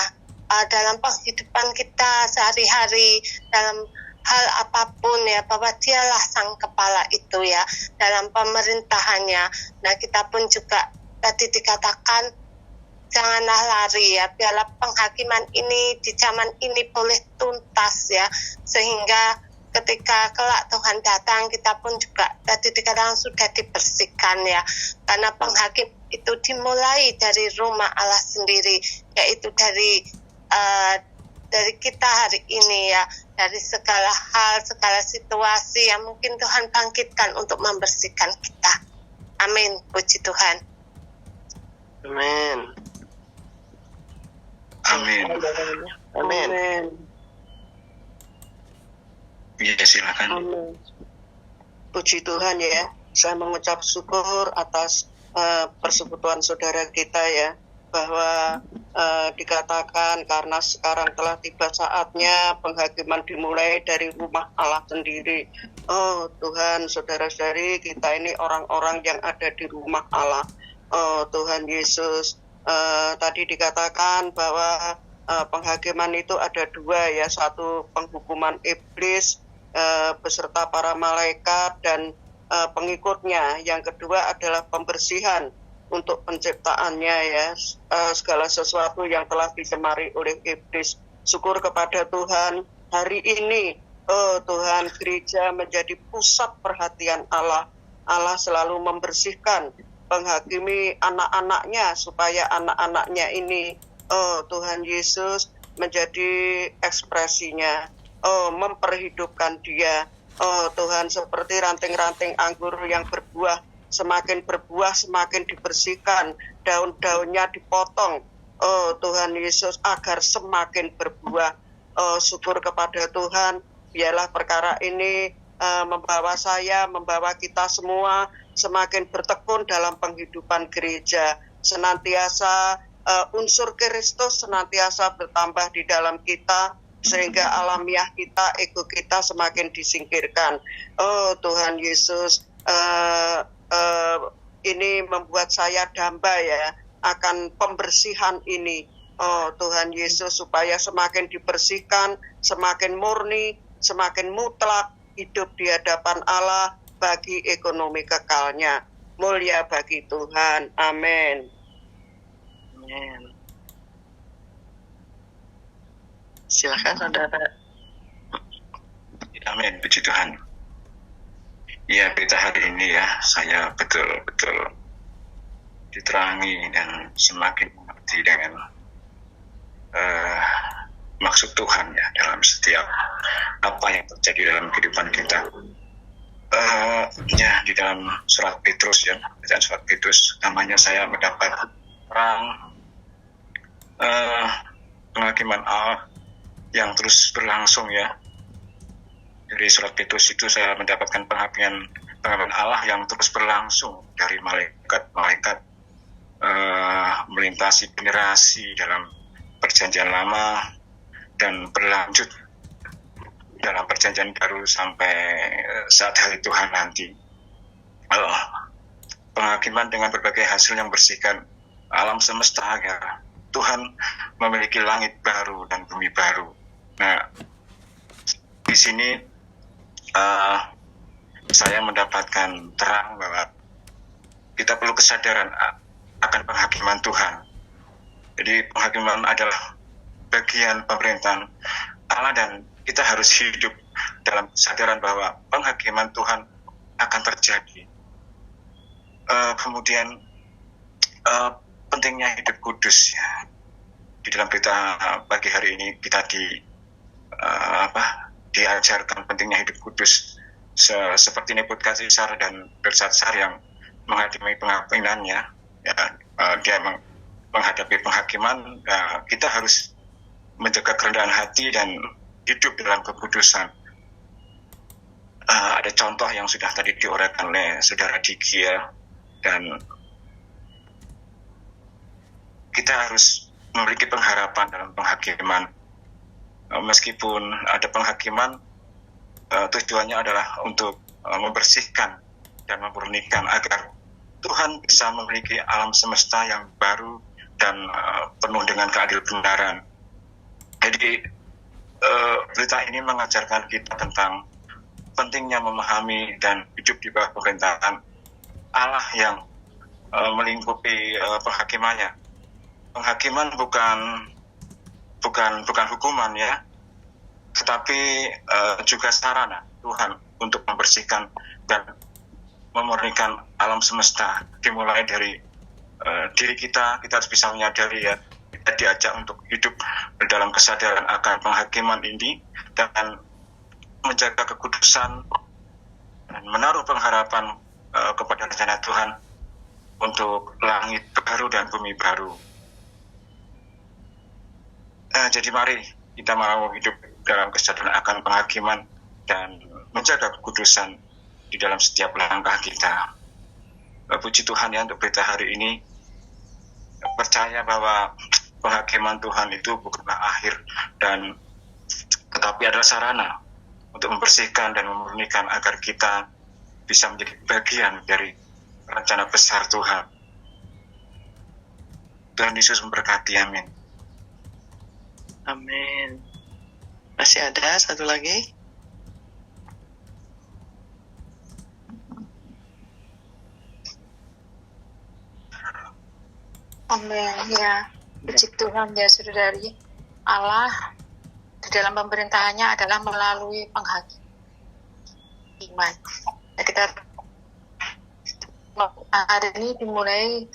dalam kehidupan kita sehari-hari, dalam hal apapun ya, bahwa dialah sang kepala itu ya, dalam pemerintahannya. Nah, kita pun juga tadi dikatakan janganlah lari ya, biarlah penghakiman ini di zaman ini boleh tuntas ya, sehingga ketika kelak Tuhan datang, kita pun juga tadi dikatakan sudah dibersihkan ya, karena penghakim itu dimulai dari rumah Allah sendiri, yaitu dari kita hari ini ya, dari segala hal, segala situasi yang mungkin Tuhan bangkitkan untuk membersihkan kita. Amin, puji Tuhan. Amin. Amin. Amin. Ya, silakan. Amin. Puji Tuhan ya, saya mengucap syukur atas persekutuan saudara kita ya, bahwa dikatakan karena sekarang telah tiba saatnya penghakiman dimulai dari rumah Allah sendiri. Oh Tuhan, saudara-saudari kita ini orang-orang yang ada di rumah Allah. Oh Tuhan Yesus, tadi dikatakan bahwa penghakiman itu ada dua ya, satu penghukuman iblis beserta para malaikat dan pengikutnya, yang kedua adalah pembersihan untuk penciptaannya ya, segala sesuatu yang telah dicemari oleh iblis. Syukur kepada Tuhan, hari ini oh Tuhan, gereja menjadi pusat perhatian Allah. Allah selalu membersihkan, menghakimi anak-anaknya supaya anak-anaknya ini oh Tuhan Yesus menjadi ekspresinya, oh memperhidupkan dia. Oh Tuhan, seperti ranting-ranting anggur yang berbuah, semakin berbuah semakin dibersihkan, daun-daunnya dipotong. Oh Tuhan Yesus, agar semakin berbuah. Oh syukur kepada Tuhan, biarlah perkara ini membawa saya, membawa kita semua semakin bertekun dalam penghidupan gereja. Senantiasa unsur Kristus senantiasa bertambah di dalam kita, sehingga alamiah kita, ego kita semakin disingkirkan. Oh Tuhan Yesus, ini membuat saya damba ya akan pembersihan ini. Oh Tuhan Yesus, supaya semakin dibersihkan, semakin murni, semakin mutlak hidup di hadapan Allah bagi ekonomi kekalnya. Mulia bagi Tuhan. Amin. Amin. Silakan saudara. Amin, puji Tuhan. Ya, berita hari ini ya, saya betul-betul diterangi dan semakin mengerti dengan maksud Tuhan ya dalam setiap apa yang terjadi dalam kehidupan kita. Ya, di dalam surat Petrus ya, bacaan surat Petrus, namanya saya mendapat terang penghakiman Allah yang terus berlangsung ya. Dari surat Petrus itu saya mendapatkan penghakiman Allah yang terus berlangsung dari malaikat-malaikat melintasi generasi dalam perjanjian lama dan berlanjut dalam perjanjian baru sampai saat hari Tuhan nanti. Penghakiman dengan berbagai hasil yang bersihkan alam semesta ya. Tuhan memiliki langit baru dan bumi baru. Nah, di sini saya mendapatkan terang bahwa kita perlu kesadaran akan penghakiman Tuhan. Jadi penghakiman adalah bagian pemerintahan Allah dan kita harus hidup dalam kesadaran bahwa penghakiman Tuhan akan terjadi. Kemudian pentingnya hidup kudus ya. Di dalam berita pagi hari ini kita diajarkan pentingnya hidup kudus seperti Nebukadnezar dan Belsatsar yang menghadapi penghakimannnya ya, dia menghadapi penghakiman kita harus menjaga kerendahan hati dan hidup dalam kekudusan. Ada contoh yang sudah tadi diuraikan oleh saudara Diki ya, dan kita harus memiliki pengharapan dalam penghakiman. Meskipun ada penghakiman, tujuannya adalah untuk membersihkan dan memurnikan agar Tuhan bisa memiliki alam semesta yang baru dan penuh dengan keadilan kebenaran. Jadi berita ini mengajarkan kita tentang pentingnya memahami dan hidup di bawah pemerintahan Allah yang melingkupi penghakimannya. Penghakiman bukan hukuman ya, tetapi juga sarana Tuhan untuk membersihkan dan memurnikan alam semesta. Dimulai dari diri kita harus bisa menyadari ya, kita diajak untuk hidup dalam kesadaran akan penghakiman ini dan menjaga kekudusan dan menaruh pengharapan kepada rencana Tuhan untuk langit baru dan bumi baru. Jadi mari kita mau hidup dalam kesadaran akan penghakiman dan menjaga kekudusan di dalam setiap langkah kita. Puji Tuhan ya untuk berita hari ini. Percaya bahwa penghakiman Tuhan itu bukanlah akhir dan tetapi adalah sarana untuk membersihkan dan memurnikan agar kita bisa menjadi bagian dari rencana besar Tuhan. Tuhan Yesus memberkati, amin. Amin. Masih ada satu lagi? Amin. Ya, puji Tuhan ya saudari. Allah di dalam pemerintahannya adalah melalui penghakiman. Nah, kita hari ini dimulai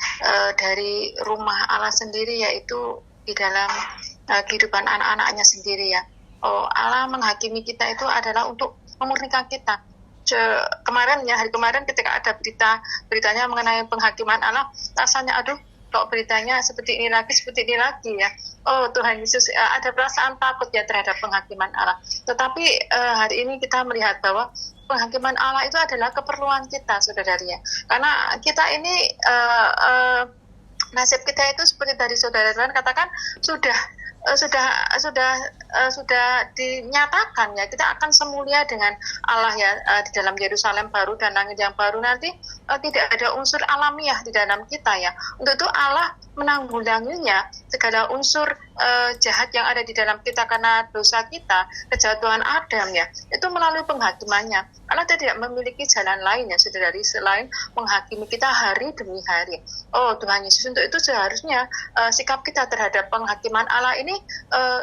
dari rumah Allah sendiri, yaitu di dalam kehidupan anak-anaknya sendiri ya. Allah menghakimi kita itu adalah untuk memurnikan kita. Hari kemarin ketika ada beritanya mengenai penghakiman Allah, rasanya aduh kok beritanya seperti ini lagi ya. Tuhan Yesus, ada perasaan takut ya terhadap penghakiman Allah. Tetapi hari ini kita melihat bahwa penghakiman Allah itu adalah keperluan kita, saudara-saudari ya. Karena kita ini nasib kita itu seperti tadi saudara Tuhan katakan sudah dinyatakan ya, kita akan semulia dengan Allah ya, di dalam Yerusalem baru dan langit yang baru nanti. Tidak ada unsur alamiah di dalam kita ya. Untuk itu Allah menanggulanginya segala unsur jahat yang ada di dalam kita karena dosa kita, kejatuhan Adam ya, itu melalui penghakimannya. Allah tidak memiliki jalan lain ya saudari selain menghakimi kita hari demi hari. Tuhan Yesus, untuk itu seharusnya sikap kita terhadap penghakiman Allah ini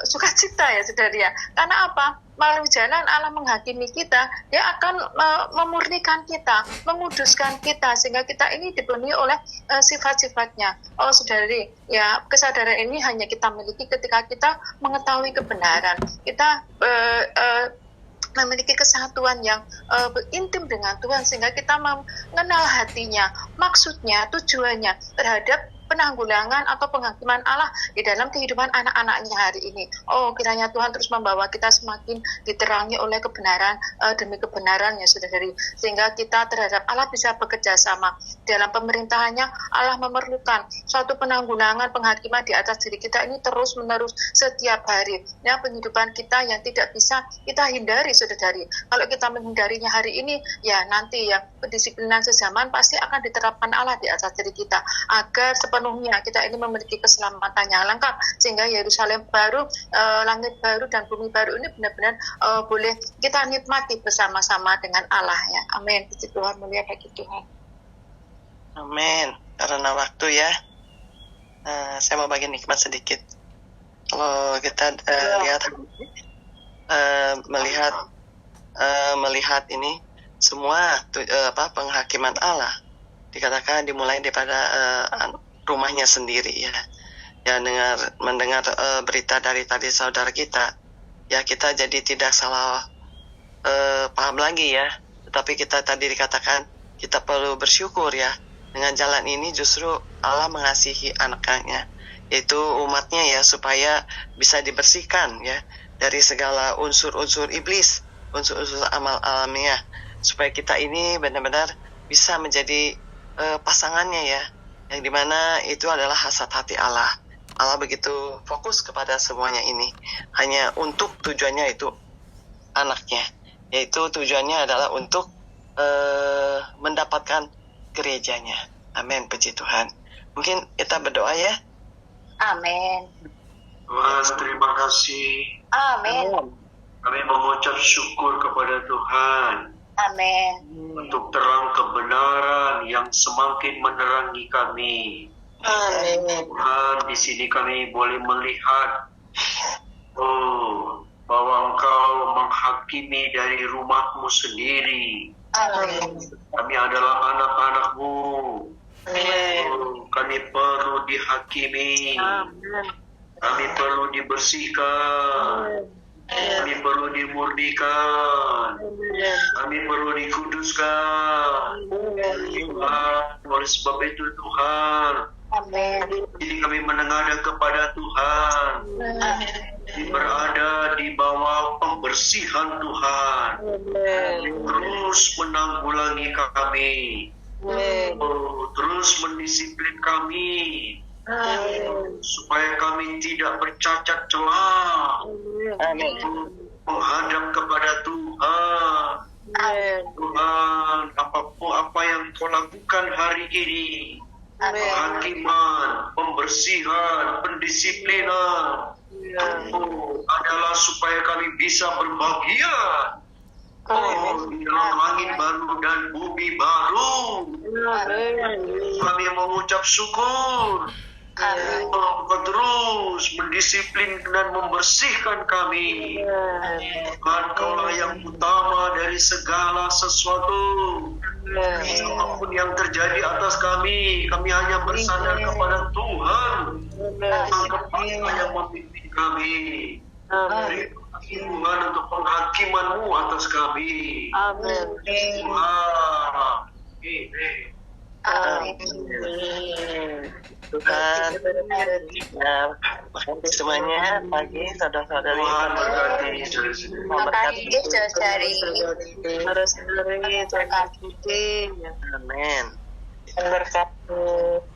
sukacita ya saudari ya. Karena apa? Melalui jalan Allah menghakimi kita, dia akan memurnikan kita, menguduskan kita, sehingga kita ini dipenuhi oleh sifat-sifatnya. Saudari, ya kesadaran ini hanya kita miliki ketika kita mengetahui kebenaran. Kita memiliki kesatuan yang intim dengan Tuhan, sehingga kita mengenal hatinya, maksudnya, tujuannya terhadap penanggulangan atau penghakiman Allah di dalam kehidupan anak-anaknya hari ini. Oh, kiranya Tuhan terus membawa kita semakin diterangi oleh kebenaran demi kebenaran ya saudari, sehingga kita terhadap Allah bisa bekerja sama. Dalam pemerintahannya Allah memerlukan suatu penanggulangan penghakiman di atas diri kita ini terus menerus setiap hari ya, penghidupan kita yang tidak bisa kita hindari saudari. Kalau kita menghindarinya hari ini ya nanti ya pendisiplinan sezaman pasti akan diterapkan Allah di atas diri kita agar sepenuhnya kita ini memiliki keselamatan yang lengkap, sehingga Yerusalem baru, langit baru dan bumi baru ini benar-benar boleh kita nikmati bersama-sama dengan Allah ya. Amin. Puji Tuhan, mulia bagi Tuhan. Amin. Karena waktu ya, saya mau bagi nikmat sedikit. Kalau kita melihat ini semua penghakiman Allah dikatakan dimulai daripada rumahnya sendiri ya. Ya, mendengar berita dari tadi saudara kita, ya kita jadi tidak salah paham lagi ya. Tetapi kita tadi dikatakan kita perlu bersyukur ya. Dengan jalan ini justru Allah mengasihi anak-anaknya, yaitu umatnya ya, supaya bisa dibersihkan ya dari segala unsur-unsur iblis, unsur-unsur amal alamiah, supaya kita ini benar-benar bisa menjadi pasangannya ya, yang dimana itu adalah hasrat hati Allah. Allah begitu fokus kepada semuanya ini hanya untuk tujuannya itu anaknya, yaitu tujuannya adalah untuk mendapatkan gerejanya. Amin, puji Tuhan. Mungkin kita berdoa ya. Amin. Tuhan, terima kasih. Amin. Kami mengucap syukur kepada Tuhan Amin. untuk terang kebenaran yang semakin menerangi kami. Amin. Tuhan, di sini kami boleh melihat bahwa Engkau menghakimi dari rumahmu sendiri. Amin. Kami adalah anak-anak-Mu. Kami perlu dihakimi. Kami perlu dibersihkan. Kami perlu dimurnikan. Kami perlu dikuduskan. Tuhan, oleh sebab itu Tuhan, ini kami menengadah kepada Tuhan. Kami berada di bawah pembersihan Tuhan. Terus menanggulangi kami. Terus mendisiplin kami. Supaya kami tidak bercacat celah. Menghadap kepada Tuhan. Tuhan, apapun apa yang Kau lakukan hari ini, penghakiman, pembersihan, pendisiplinan, adalah supaya kami bisa berbahagia di dalam langit baru dan bumi baru. Kami mengucap syukur. Kau terus mendisiplin dan membersihkan kami. Tuhan, Kaulah yang utama dari segala sesuatu. Apapun yang terjadi atas kami hanya bersandar kepada Tuhan. Tuhan yang memimpin kami. Tuhan, untuk penghakiman-Mu atas kami. Amin. Tuhan, berkati semuanya pagi saudara-saudari. Tuhan berkati. Memberkati saudari. Amin. Berkati.